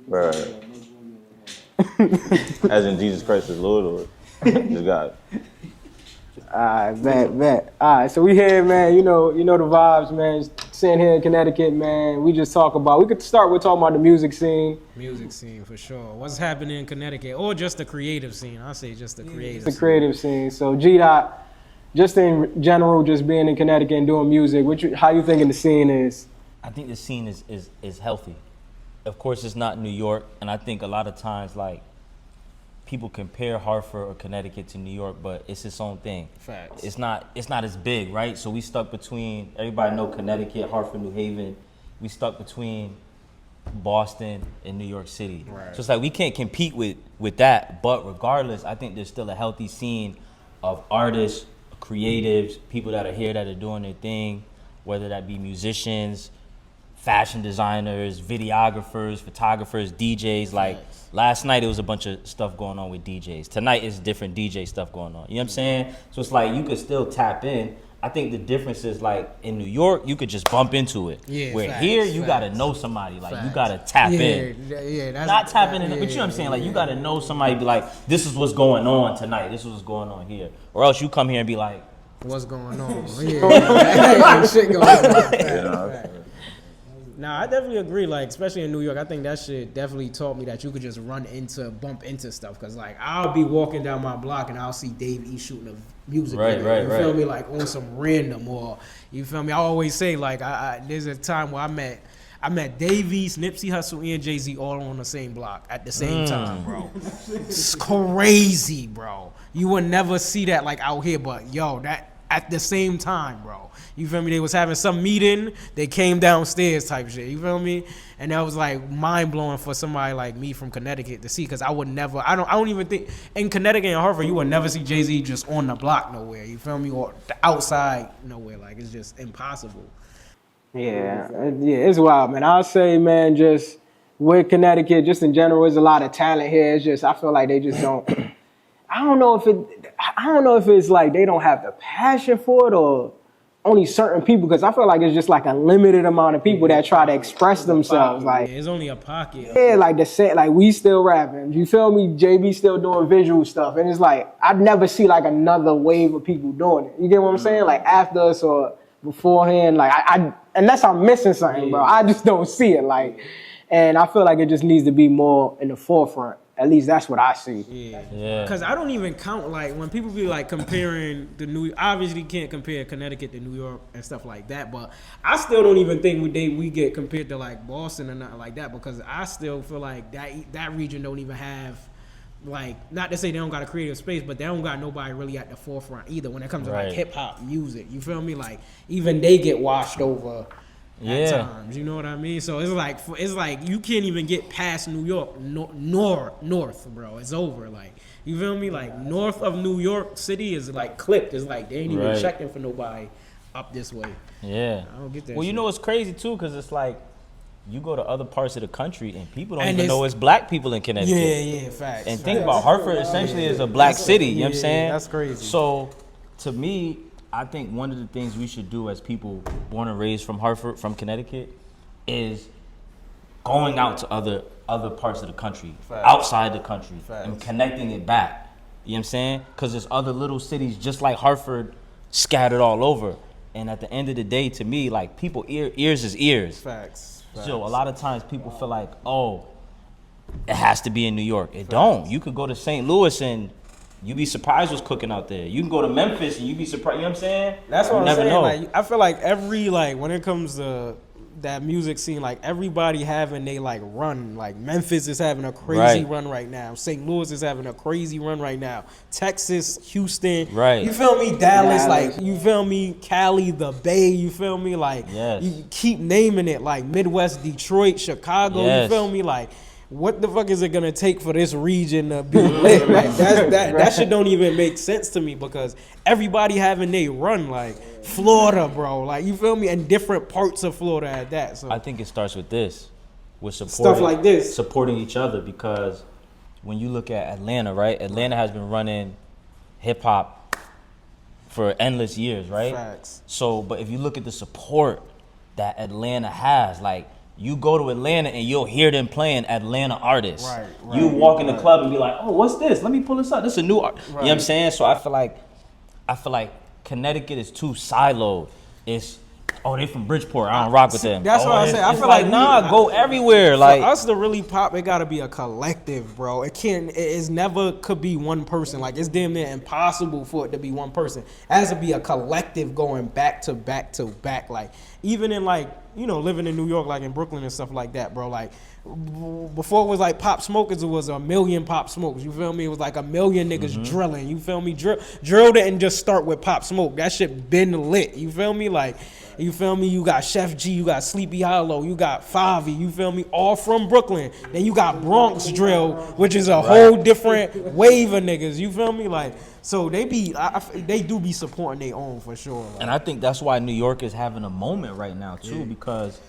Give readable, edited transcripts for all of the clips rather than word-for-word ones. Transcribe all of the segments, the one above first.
Right. As in Jesus Christ is Lord, or just God. Alright, bet. Alright, so we here, man. You know the vibes, man. Sitting here in Connecticut, man. We just talk about. We could start with talking about the music scene. Music scene for sure. What's happening in Connecticut, or just the creative scene? I say just the creative. The creative scene. So G Dot, just in general, just being in Connecticut and doing music. How you thinking the scene is? I think the scene is healthy. Of course, it's not New York, and I think a lot of times, like, people compare Hartford or Connecticut to New York, but it's its own thing. Facts. It's not as big, right? So we stuck between, everybody know Connecticut, Hartford, New Haven. We stuck between Boston and New York City. Right. So it's like we can't compete with that, but regardless, I think there's still a healthy scene of artists, creatives, people that are here that are doing their thing, whether that be musicians, fashion designers, videographers, photographers, DJs. Like last night, it was a bunch of stuff going on with DJs. Tonight is different DJ stuff going on. You know what I'm saying? So it's like you could still tap in. I think the difference is, like, in New York, you could just bump into it. Yeah, where facts, here, you facts. gotta know somebody. Like, Facts. you gotta tap in. Yeah, that's Not tapping in, yeah, but you know what I'm saying? Like, you gotta know somebody, be like, this is what's going on tonight. This is what's going on here. Or else you come here and be like, what's going on? Yeah, shit going on. Nah, I definitely agree. Like, especially in New York, I think that shit definitely taught me that you could just bump into stuff. Cause like I'll be walking down my block and I'll see Dave E shooting a music video. You feel me? Like on some random, or you feel me? I always say like there's a time where I met Dave East, Nipsey Hussle, and Jay-Z all on the same block at the same time, bro. It's crazy, bro. You would never see that like out here, but yo, that at the same time, bro. You feel me? They was having some meeting. They came downstairs type shit. You feel me? And that was like mind blowing for somebody like me from Connecticut to see, because I would never. I don't even think in Connecticut and Hartford you would never see Jay-Z just on the block nowhere. You feel me? Or the outside nowhere. Like it's just impossible. Yeah, it's wild, man. I'll say, man, just with Connecticut, just in general, there's a lot of talent here. It's just I feel like they just don't. I don't know if it's like they don't have the passion for it or only certain people, because I feel like it's just like a limited amount of people that try to express themselves. Like it's only a pocket. Yeah, like we still rapping. You feel me? JB still doing visual stuff, and it's like I'd never see like another wave of people doing it. You get what I'm saying? Like after us or beforehand. Like I unless I'm missing something, bro, I just don't see it. Like, and I feel like it just needs to be more in the forefront. At least that's what I see. yeah. Because I don't even count, like, when people be, like, comparing obviously can't compare Connecticut to New York and stuff like that, but I still don't even think we get compared to, like, Boston or nothing like that, because I still feel like that region don't even have, like, not to say they don't got a creative space, but they don't got nobody really at the forefront either when it comes to, like, hip-hop music. You feel me? Like, even they get washed over at times, you know what I mean? So it's like you can't even get past New York north, bro. It's over. Like, you feel me? Like north of New York City is like clipped. It's like they ain't even checking for nobody up this way. Yeah. I don't get that. Well, shit. you know what's crazy too, because it's like you go to other parts of the country and people don't even know it's black people in Connecticut. Yeah, facts. And think about Hartford essentially is a black city. You know what I'm saying? That's crazy. So to me, I think one of the things we should do as people born and raised from Hartford, from Connecticut, is going out to other parts of the country, outside the country, and connecting it back. You know what I'm saying? Because there's other little cities just like Hartford scattered all over. And at the end of the day, to me, like, people, ears is ears. Facts. So a lot of times people feel like, oh, it has to be in New York. It don't. You could go to St. Louis and you be surprised what's cooking out there. You can go to Memphis and you be surprised. You know what I'm saying? That's what you I'm never saying. know. Like, I feel like when it comes to that music scene, like everybody having they like run. Like Memphis is having a crazy run right now. St. Louis is having a crazy run right now. Texas, Houston, you feel me? Dallas, like, you feel me? Cali, the Bay, you feel me? Like, you keep naming it. Like Midwest, Detroit, Chicago, you feel me? Like, what the fuck is it gonna take for this region to be lit? Like, that shit don't even make sense to me, because everybody having they run, like Florida, bro. Like, you feel me? And different parts of Florida at that. So I think it starts with this. With stuff like this. Supporting each other, because when you look at Atlanta, right? Atlanta has been running hip hop for endless years, right? Facts. So, but if you look at the support that Atlanta has, like, You go to Atlanta and you'll hear them playing Atlanta artists. Right, You walk in the club and be like, oh, what's this? Let me pull this up. This is a new art. You know what I'm saying? So I feel like Connecticut is too siloed. It's they from Bridgeport. I don't rock with them. That's what I say. I feel like go everywhere. Like for us to really pop, it gotta be a collective, bro. It's never could be one person. Like it's damn near impossible for it to be one person. It has to be a collective going back to back to back. Like even in like, you know, living in New York, like in Brooklyn and stuff like that, bro. Like before it was like Pop Smokers, it was a million Pop Smokers. You feel me? It was like a million niggas drilling. You feel me? Drill didn't just start with Pop Smoke. That shit been lit. You feel me? Like, you feel me? You got Chef G, you got Sleepy Hollow, you got Favi, you feel me? All from Brooklyn. Then you got Bronx Drill, which is a whole different wave of niggas. You feel me? Like, so they do be supporting their own for sure. Like. And I think that's why New York is having a moment right now too, because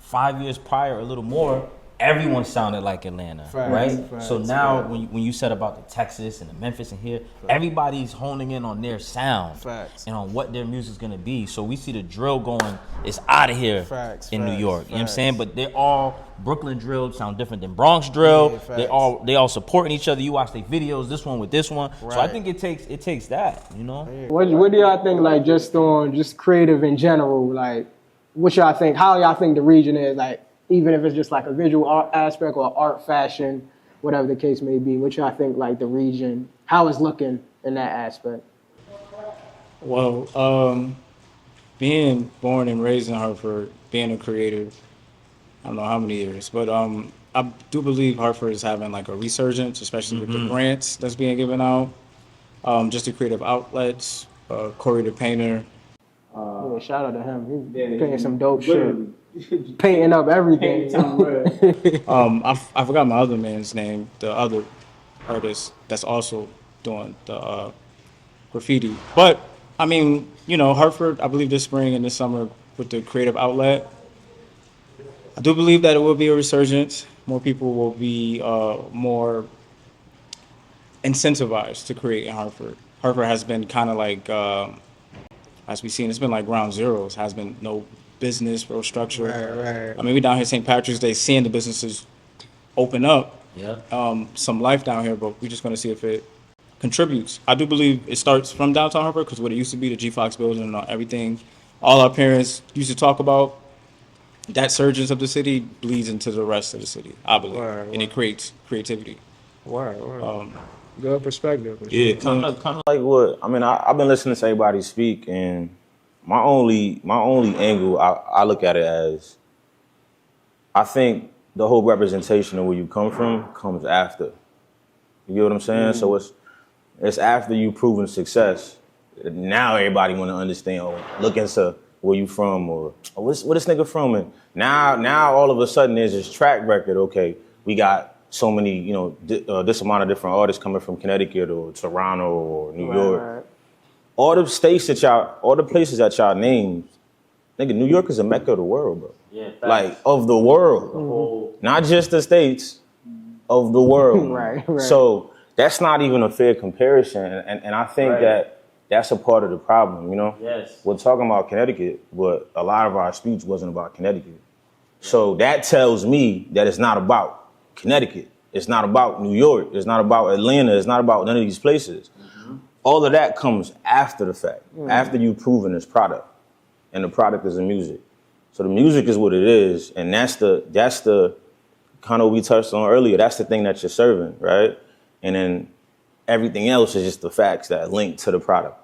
5 years prior, a little more, everyone sounded like Atlanta, right? So now when you said about the Texas and the Memphis and here, everybody's honing in on their sound and on what their music's gonna be. So we see the drill going, it's out of here in New York. You know what I'm saying? But they're all Brooklyn drill sound different than Bronx drill. They all supporting each other. You watch their videos, this one with this one. So I think it takes that, you know? What do y'all think, like, just creative in general, like, what y'all think, how y'all think the region is, like, even if it's just like a visual art aspect or art, fashion, whatever the case may be, what y'all think, like, the region, how it's looking in that aspect? Well, being born and raised in Hartford, being a creative, I don't know how many years, but I do believe Hartford is having like a resurgence, especially with the grants that's being given out, just the creative outlets, Corey the Painter. Yeah, shout out to him. He's painting some dope shit. Painting up everything. I forgot my other man's name, the other artist that's also doing the graffiti. But I mean, you know, Hartford, I believe this spring and this summer with the creative outlet, I do believe that it will be a resurgence. More people will be more incentivized to create in Hartford. Hartford has been kind of like, as we've seen, it's been like ground zeros. Has been no business, real structure. Right. I mean, we down here St. Patrick's Day seeing the businesses open up. Yeah. Some life down here, but we're just going to see if it contributes. I do believe it starts from downtown Hartford because what it used to be, the G Fox building and everything, all our parents used to talk about, that surgence of the city bleeds into the rest of the city, I believe. And it creates creativity. Good perspective. Yeah, kind of like what I mean. I've been listening to everybody speak, and my only angle I look at it as, I think the whole representation of where you come from comes after. You get what I'm saying? So it's after you proven success. Now everybody want to understand. Oh, look into where you from, or where this nigga from, and now all of a sudden there's this track record. Okay, we got so many, you know, this amount of different artists coming from Connecticut or Toronto or New York. Right. All the places that y'all named, nigga, New York is a mecca of the world, bro. Yeah, like of the world, not just the states, of the world. Right. So that's not even a fair comparison, and I think that's a part of the problem. You know, we're talking about Connecticut, but a lot of our speech wasn't about Connecticut. So that tells me that it's not about Connecticut. It's not about New York. It's not about Atlanta. It's not about none of these places. All of that comes after the fact, after you've proven this product, and the product is the music. So the music is what it is, and that's the kind of what we touched on earlier. That's the thing that you're serving, right? And then everything else is just the facts that link to the product,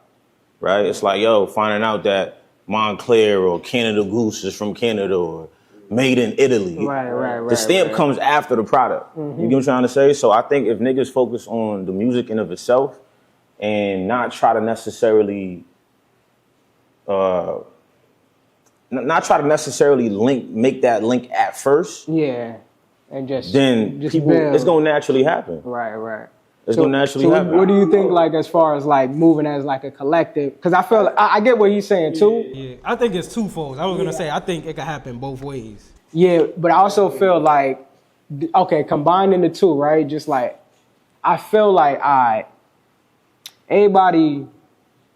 right? It's like, finding out that Montclair or Canada Goose is from Canada or made in Italy. Right. The stamp comes after the product. You get what I'm trying to say? So I think if niggas focus on the music in of itself and not try to necessarily make that link at first. Yeah. And just people build. It's gonna naturally happen. Right. It's gonna naturally happen. What do you think, like, as far as like moving as like a collective? Because I feel I get what he's saying too. Yeah, I think it's twofold. I was gonna say I think it could happen both ways. Yeah, but I also feel like, okay, combining the two, right? Just like, I feel like everybody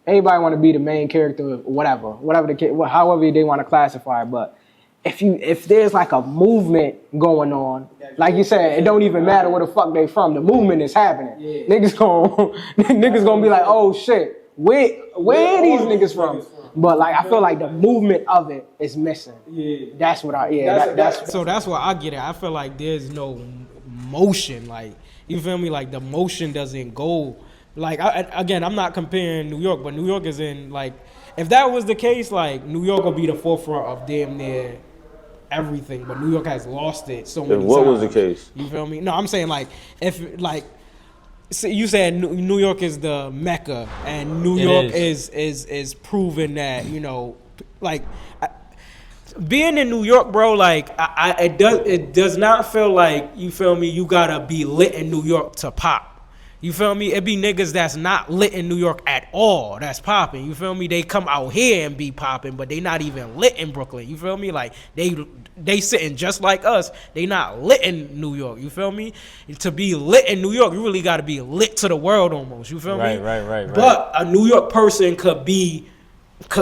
want to be the main character, whatever the case, however they want to classify it. But if there's like a movement going on, like you said, it don't even matter where the fuck they from. The movement is happening. Yeah. Niggas gonna be like, oh shit, where are these niggas from? But like, I feel like the movement of it is missing. Yeah, that's what so that's what I get at. I feel like there's no motion. Like, you feel me? Like the motion doesn't go. Like again, I'm not comparing New York, but New York is in like. If that was the case, like New York will be the forefront of damn near everything, but New York has lost it so many times. What was the case? You feel me? No, I'm saying like if like so you said New York is the Mecca, and New York is proven that, you know, like being in New York, bro. Like it does not feel like, you feel me, you gotta be lit in New York to pop. You feel me? It be niggas that's not lit in New York at all that's popping. You feel me? They come out here and be popping, but they not even lit in Brooklyn. You feel me? Like they sitting just like us. They not lit in New York. You feel me? To be lit in New York, you really got to be lit to the world almost. You feel me? Right. But a New York person could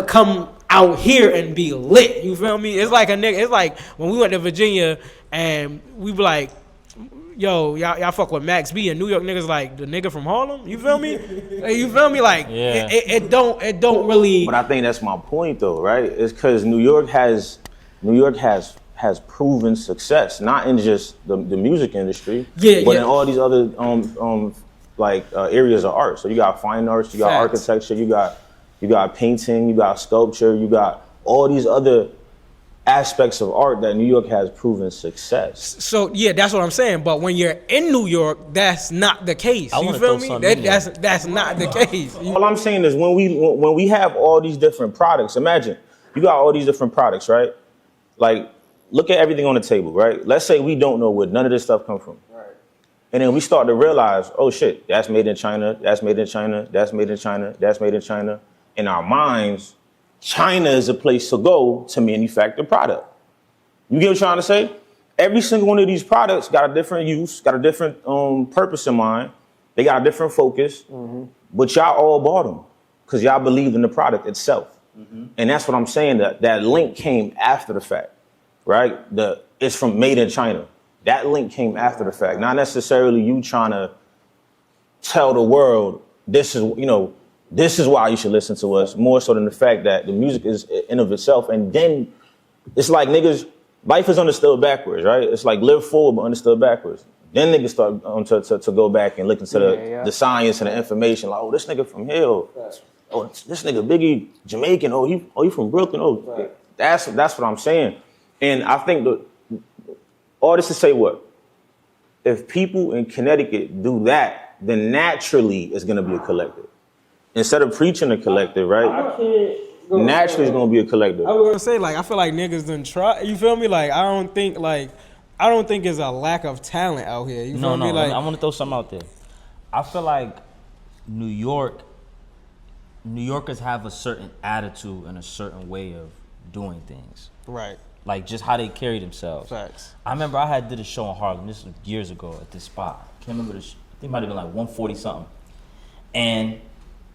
come out here and be lit. You feel me? It's like a nigga. It's like when we went to Virginia and we were like, yo, y'all fuck with Max B, and New York niggas like the nigga from Harlem. You feel me? You feel me? Like it don't really. But I think that's my point though, right? It's because New York has proven success, not in just the music industry, but in all these other areas of art. So you got fine arts, you got architecture, you got painting, you got sculpture, you got all these other aspects of art that New York has proven success. So yeah, that's what I'm saying. But when you're in New York, that's not the case. You feel me? That's not the case. All I'm saying is when we have all these different products, imagine you got all these different products, right? Like, look at everything on the table, right? Let's say we don't know where none of this stuff come from. Right. And then we start to realize, oh shit, that's made in China, that's made in China, that's made in China, that's made in China. In our minds, China is a place to go to manufacture product. You get what I'm trying to say? Every single one of these products got a different use, got a different purpose in mind. They got a different focus, but y'all all bought them because y'all believed in the product itself. And that's what I'm saying, that link came after the fact, right? It's from made in China. That link came after the fact, not necessarily you trying to tell the world this is why you should listen to us, more so than the fact that the music is in of itself. And then it's like niggas, life is understood backwards, right? It's like live forward but understood backwards. Then niggas start to go back and look into the science and the information. Like, oh, this nigga from here. Oh, this nigga Biggie Jamaican. Oh, you from Brooklyn. Oh, that's what I'm saying. And I think all this to say what? If people in Connecticut do that, then naturally it's gonna be a collective. Instead of preaching a collective, right? Naturally, it's gonna be a collective. I was gonna say, like, I feel like niggas done try. You feel me? Like, I don't think it's a lack of talent out here. You feel me? Like, I want to throw something out there. I feel like New Yorkers have a certain attitude and a certain way of doing things. Right. Like just how they carry themselves. Facts. I remember I did a show in Harlem. This was years ago at this spot. I can't remember I think it might have been like 140 something, and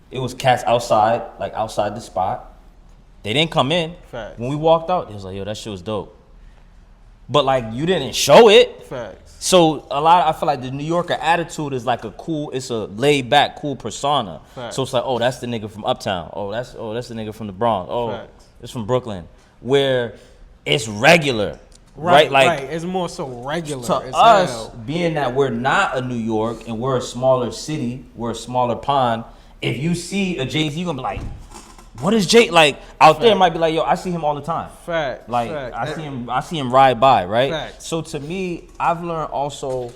it was cats outside the spot. They didn't come in. Facts. When we walked out, it was like, yo, that shit was dope. But like, you didn't show it. Facts. So I feel like the New Yorker attitude is like it's a laid back, cool persona. Facts. So it's like, oh, that's the nigga from Uptown. Oh, that's the nigga from the Bronx. Oh, Facts. It's from Brooklyn. Where it's regular. Right? Like, it's more so regular. To us, being that we're not a New York and we're a smaller city, we're a smaller pond, if you see a Jay-Z, you're gonna be like, what is Jay? Like, out there, it might be like, yo, I see him all the time. Fact. Like, I see him ride by, right? Fact. So to me, I've learned also,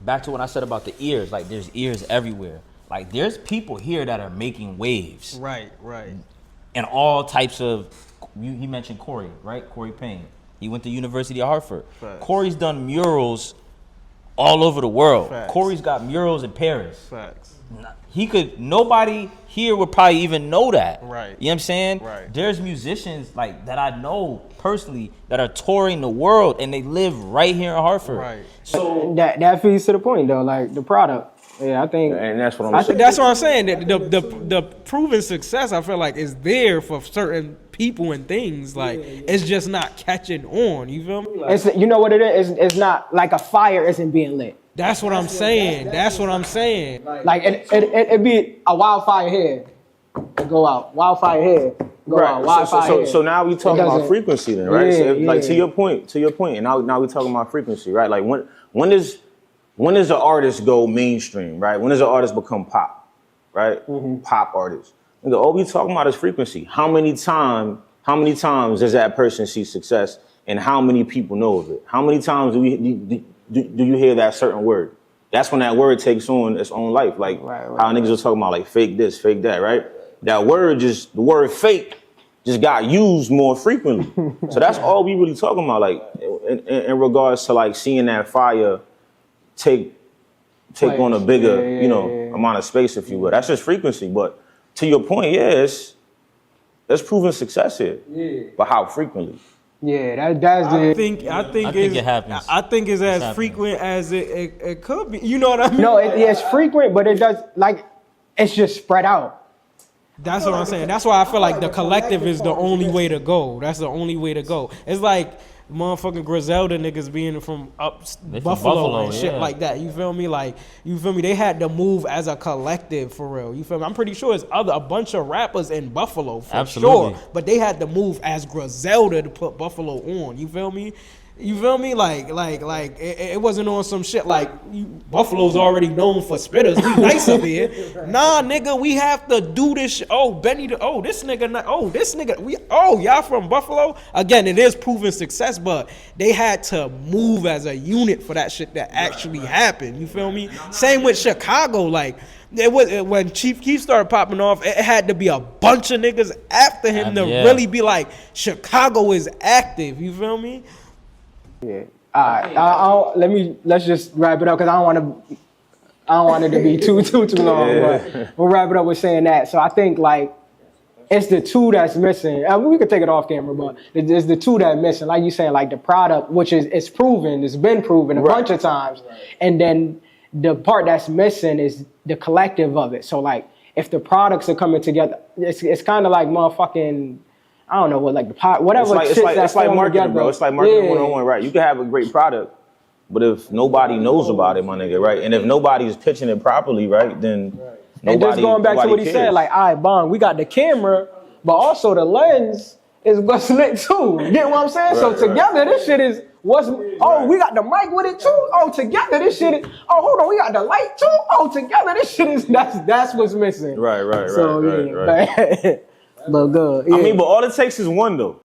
back to what I said about the ears, like there's ears everywhere. Like there's people here that are making waves. Right. And all types of, he mentioned Corey, right? Corey Payne. He went to University of Hartford. Facts. Corey's done murals all over the world. Facts. Corey's got murals in Paris. Facts. Nobody here would probably even know that. Right. You know what I'm saying? Right. There's musicians like that I know personally that are touring the world and they live right here in Hartford. Right. So that feeds to the point though, like the product. Yeah, I think, and that's what I'm saying. That's what I'm saying. The proven success, I feel like, is there for certain people and things. Like it's just not catching on. You feel me? It's, you know what it is? It's not like a fire isn't being lit. That's what I'm saying. That's what I'm saying. Like it be a wildfire here, it go out. Wildfire here, go out. Wildfire here. So now we talking about frequency then, right? Yeah, So like yeah. to your point, and now we talking about frequency, right? Like when does an artist go mainstream, right? When does an artist become pop, right? Pop artist. And all we talking about is frequency. How many times does that person see success, and how many people know of it? How many times do you hear that certain word? That's when that word takes on its own life. Like how niggas are talking about like fake this, fake that, right? That word the word fake just got used more frequently. So that's all we really talking about, like in regards to like seeing that fire take on a bigger, amount of space, if you will. That's just frequency. But to your point, that's proven success here. Yeah. But how frequently? Yeah, that's I it. think it happens. I think it's as frequent as it could be. You know what I mean? No, it's frequent, but it does like it's just spread out. That's what I'm saying. That's why I feel like the collective is the only way to go. That's the only way to go. It's like motherfucking Griselda niggas being from Buffalo and shit like that. You feel me? Like, you feel me? They had to move as a collective for real. You feel me? I'm pretty sure it's a bunch of rappers in Buffalo for sure. But they had to move as Griselda to put Buffalo on. You feel me? You feel me? Like it wasn't on some shit like Buffalo's already known for spitters. We nice up here. Nah, nigga, we have to do this shit. Oh, Benny, this nigga. Y'all from Buffalo? Again, it is proven success, but they had to move as a unit for that shit to actually happen. You feel me? Same with Chicago. Like, it was when Chief Keef started popping off, it had to be a bunch of niggas after him to really be like, Chicago is active. You feel me? Yeah. All right. Let's just wrap it up because I don't want it to be too long. But we'll wrap it up with saying that. So I think like it's the two that's missing. We could take it off camera, but it's the two that's missing. Like you saying, like the product, which it's proven, it's been proven a bunch of times, and then the part that's missing is the collective of it. So like if the products are coming together, it's kind of like motherfucking. I don't know what, like the pot, whatever. It's like marketing, together. bro. It's like marketing 101, right? You can have a great product, but if nobody knows about it, my nigga, right? And if nobody's pitching it properly, right, then nobody. And just going back to what he cares. said, like, all right, Bond, we got the camera, but also the lens is what's lit too. You get what I'm saying? So together, this shit is what's. Oh, we got the mic with it too. Oh, together, this shit is. Oh, hold on, we got the light too. Oh, together, this shit is. That's what's missing. Right. But good. I mean, but all it takes is one though.